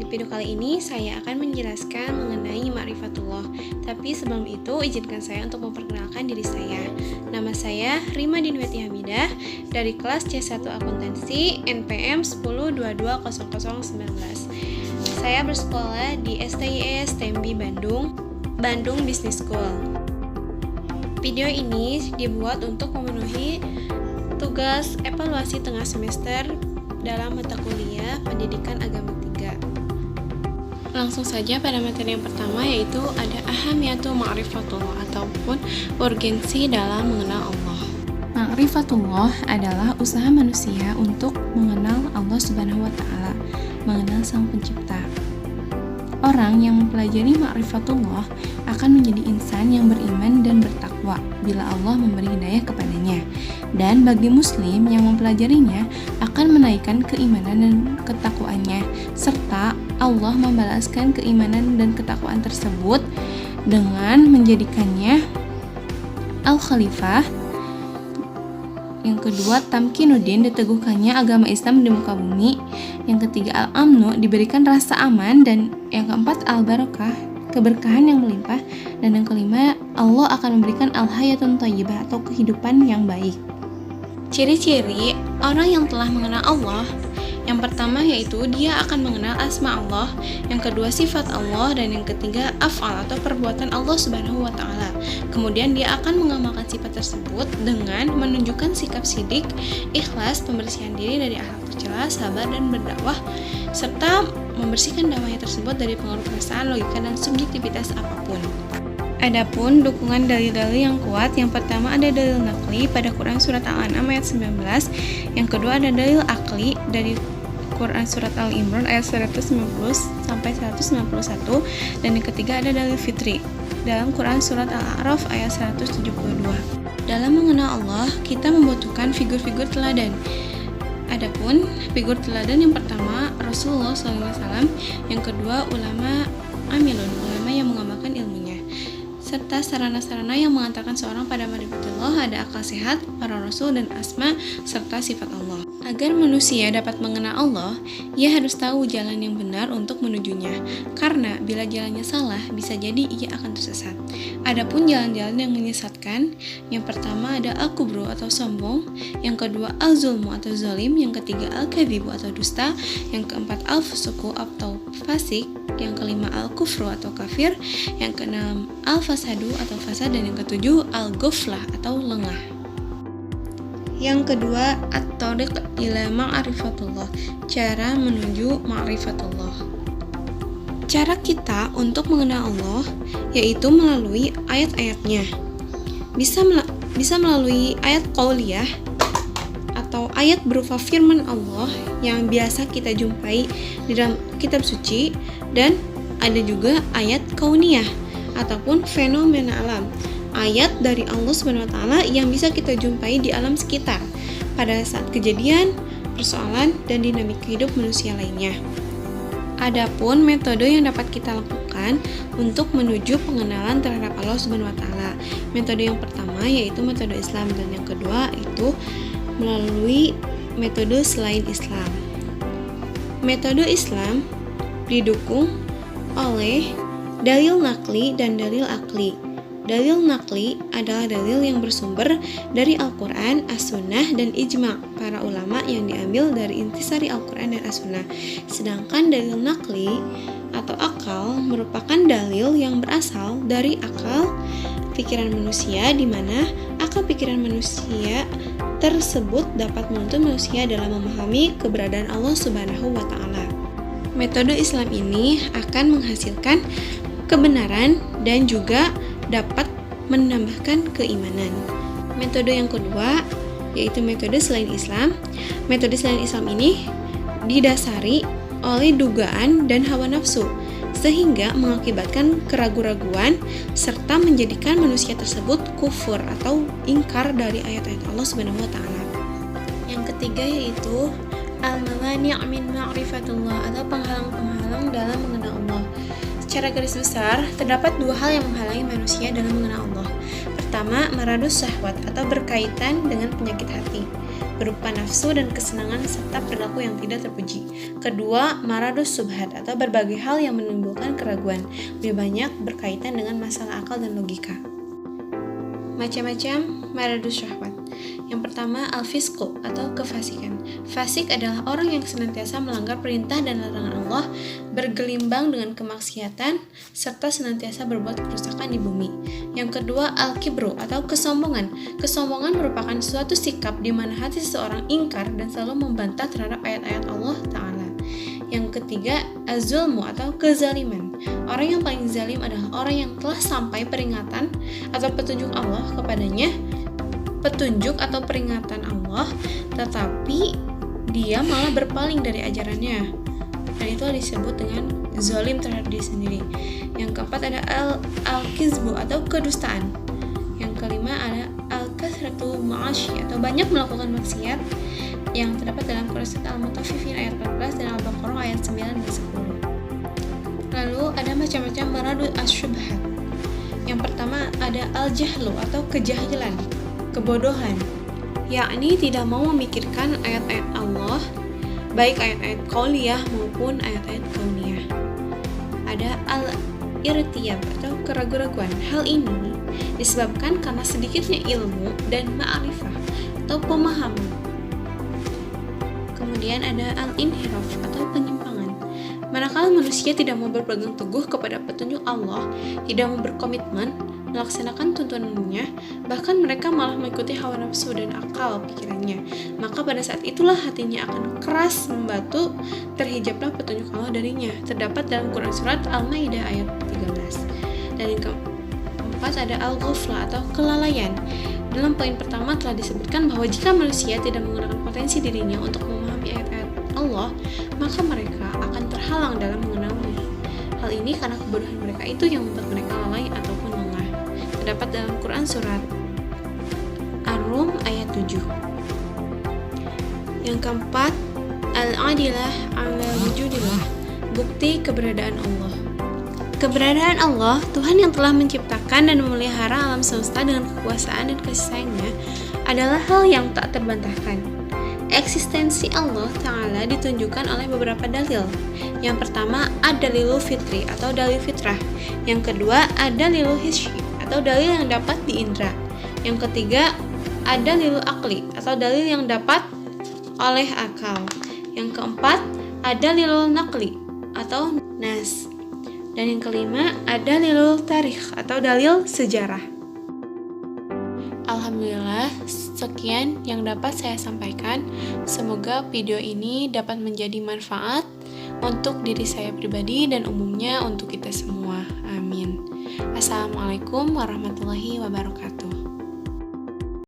video kali ini saya akan menjelaskan mengenai ma'rifatullah. Tapi sebelum itu, izinkan saya untuk memperkenalkan diri saya. Nama saya Rima Dinweti Hamidah dari kelas C1 Akuntansi NPM 10220019. Saya bersekolah di STIS TMB Bandung Business School. Video ini dibuat untuk memenuhi tugas evaluasi tengah semester dalam mata kuliah Pendidikan Agama 3. Langsung saja pada materi yang pertama, yaitu ada ahamiyatu ma'rifatullah ataupun urgensi dalam mengenal Allah. Ma'rifatullah adalah usaha manusia untuk mengenal Allah Subhanahu wa Ta'ala, mengenal Sang Pencipta. Orang yang mempelajari ma'rifatullah akan menjadi insan yang beriman dan bertakwa bila Allah memberi hidayah kepadanya. Dan bagi muslim yang mempelajarinya akan menaikkan keimanan dan ketakwaannya, serta Allah membalaskan keimanan dan ketakwaan tersebut dengan menjadikannya al-khalifah. Yang kedua, tamkinuddin, diteguhkannya agama Islam di muka bumi. Yang ketiga, al-amnu, diberikan rasa aman. Dan yang keempat, al-barakah, keberkahan yang melimpah. Dan yang kelima, Allah akan memberikan al-hayatun thayyibah atau kehidupan yang baik. Ciri-ciri orang yang telah mengenal Allah, yang pertama yaitu dia akan mengenal asma Allah, yang kedua sifat Allah, dan yang ketiga af'al atau perbuatan Allah Subhanahu wa Ta'ala. Kemudian dia akan mengamalkan sifat tersebut dengan menunjukkan sikap sidik, ikhlas, pembersihan diri dari akhlak tercela, sabar dan berdakwah, serta membersihkan dakwahnya tersebut dari pengaruh perasaan, logika dan subjektivitas apapun. Adapun dukungan dalil-dalil yang kuat, yang pertama ada dalil naqli pada Quran Surat Al-An'am ayat 19, yang kedua ada dalil akli dari Quran Surat Al-Imran ayat 190 sampai 191, dan yang ketiga ada dalil fitri dalam Quran Surat Al-A'raf ayat 172. Dalam mengenal Allah, kita membutuhkan figur-figur teladan. Adapun figur teladan yang pertama Rasulullah SAW, yang kedua ulama amilun, ulama yang mengamalkan ilmunya, serta sarana-sarana yang mengantarkan seorang pada ma'rifatullah, ada akal sehat, para rasul, dan asma, serta sifat Allah. Agar manusia dapat mengenal Allah, ia harus tahu jalan yang benar untuk menujunya, karena bila jalannya salah, bisa jadi ia akan tersesat. Adapun jalan-jalan yang menyesatkan, yang pertama ada al-kubru atau sombong, yang kedua al-zulmu atau zalim, yang ketiga al-kadhibu atau dusta, yang keempat al-fusuku atau fasik, yang kelima al-kufru atau kafir, yang keenam al-fasadu atau fasad, dan yang ketujuh al-ghaflah atau lengah. Yang kedua, at-thariq ila ma'rifatullah, cara menuju ma'rifatullah. Cara kita untuk mengenal Allah yaitu melalui ayat-ayatnya. Bisa melalui ayat qauliyah atau ayat berupa firman Allah yang biasa kita jumpai di dalam kitab suci, dan ada juga ayat kauniyah ataupun fenomena alam, ayat dari Allah Subhanahu wa Ta'ala yang bisa kita jumpai di alam sekitar pada saat kejadian, persoalan, dan dinamika hidup manusia lainnya. Adapun metode yang dapat kita lakukan untuk menuju pengenalan terhadap Allah Subhanahu wa Ta'ala. Metode yang pertama yaitu metode Islam, dan yang kedua itu melalui metode selain Islam. Metode Islam didukung oleh dalil naqli dan dalil akli. Dalil naqli adalah dalil yang bersumber dari Al-Quran, As-Sunnah, dan ijma' para ulama yang diambil dari intisari Al-Quran dan As-Sunnah. Sedangkan dalil naqli atau akal merupakan dalil yang berasal dari akal pikiran manusia, di mana akal pikiran manusia tersebut dapat menuntun manusia dalam memahami keberadaan Allah Subhanahu wa Ta'ala. Metode Islam ini akan menghasilkan kebenaran dan juga dapat menambahkan keimanan. Metode yang kedua yaitu metode selain Islam. Metode selain Islam ini didasari oleh dugaan dan hawa nafsu, sehingga mengakibatkan keraguan-raguan serta menjadikan manusia tersebut kufur atau ingkar dari ayat-ayat Allah Subhanahu wa Ta'ala. Yang ketiga yaitu al-mawani' min ma'rifatullah atau penghalang-penghalang dalam mengenal Allah. Secara garis besar, terdapat dua hal yang menghalangi manusia dalam mengenal Allah. Pertama, maradus syahwat atau berkaitan dengan penyakit hati. berupa nafsu dan kesenangan serta perilaku yang tidak terpuji. Kedua, maradus subhat atau berbagai hal yang menimbulkan keraguan, lebih banyak berkaitan dengan masalah akal dan logika. Macam-macam maradus syahwat. Yang pertama, al-fisqu atau kefasikan. Fasik adalah orang yang senantiasa melanggar perintah dan larangan Allah, bergelimbang dengan kemaksiatan, serta senantiasa berbuat kerusakan di bumi. Yang kedua, al-kibru atau kesombongan. Kesombongan merupakan suatu sikap di mana hati seseorang ingkar dan selalu membantah terhadap ayat-ayat Allah Ta'ala. Yang ketiga, az-zulmu atau kezaliman. Orang yang paling zalim adalah orang yang telah sampai peringatan atau petunjuk Allah kepadanya, petunjuk atau peringatan Allah, tetapi dia malah berpaling dari ajarannya, dan itu disebut dengan zalim terhadap diri sendiri. Yang keempat ada al-kizbu atau kedustaan. Yang kelima ada al-kasratu ma'asyi atau banyak melakukan maksiat, yang terdapat dalam Quran Surat Al-Mutaffifin ayat 14 dan Al-Baqarah ayat 9 dan 10. Lalu ada macam-macam maradu asyubhat. Yang pertama ada al-jahlu atau kejahilan, kebodohan, yakni tidak mau memikirkan ayat-ayat Allah, baik ayat-ayat qauliyah maupun ayat-ayat kauniyah. Ada al-irtiyab atau keraguan-raguan. Hal ini disebabkan karena sedikitnya ilmu dan ma'rifah atau pemahaman. Kemudian ada al-inhiraf atau penyimpangan. Manakala manusia tidak mau berpegang teguh kepada petunjuk Allah, tidak mau berkomitmen melaksanakan tuntunannya, bahkan mereka malah mengikuti hawa nafsu dan akal pikirannya, maka pada saat itulah hatinya akan keras membatu, terhijablah petunjuk Allah darinya. Terdapat dalam Quran Surat Al-Maidah ayat 13. Dan yang keempat ada al-ghufla atau kelalaian. Dalam poin pertama telah disebutkan bahwa jika manusia tidak menggunakan potensi dirinya untuk memahami ayat-ayat Allah, maka mereka akan terhalang dalam mengenalnya. Hal ini karena kebodohan mereka itu yang membuat mereka lalai ataupun lengah. Terdapat dalam Quran Surat Ar-Rum ayat 7. Yang keempat, al-adilah ala wujudillah, bukti keberadaan Allah. Keberadaan Allah, Tuhan yang telah menciptakan dan memelihara alam semesta dengan kekuasaan dan kasih sayangnya, adalah hal yang tak terbantahkan. Eksistensi Allah Ta'ala ditunjukkan oleh beberapa dalil. Yang pertama, ad-dalilul fitri atau dalil fitrah. Yang kedua, ad-dalilul hissi atau dalil yang dapat diindra. Yang ketiga, ad-dalilul aqli atau dalil yang dapat oleh akal. Yang keempat, ad-dalilul naqli atau nas. Dan yang kelima, ada dalil tarikh atau dalil sejarah. Alhamdulillah, sekian yang dapat saya sampaikan. Semoga video ini dapat menjadi manfaat untuk diri saya pribadi dan umumnya untuk kita semua. Amin. Assalamualaikum warahmatullahi wabarakatuh.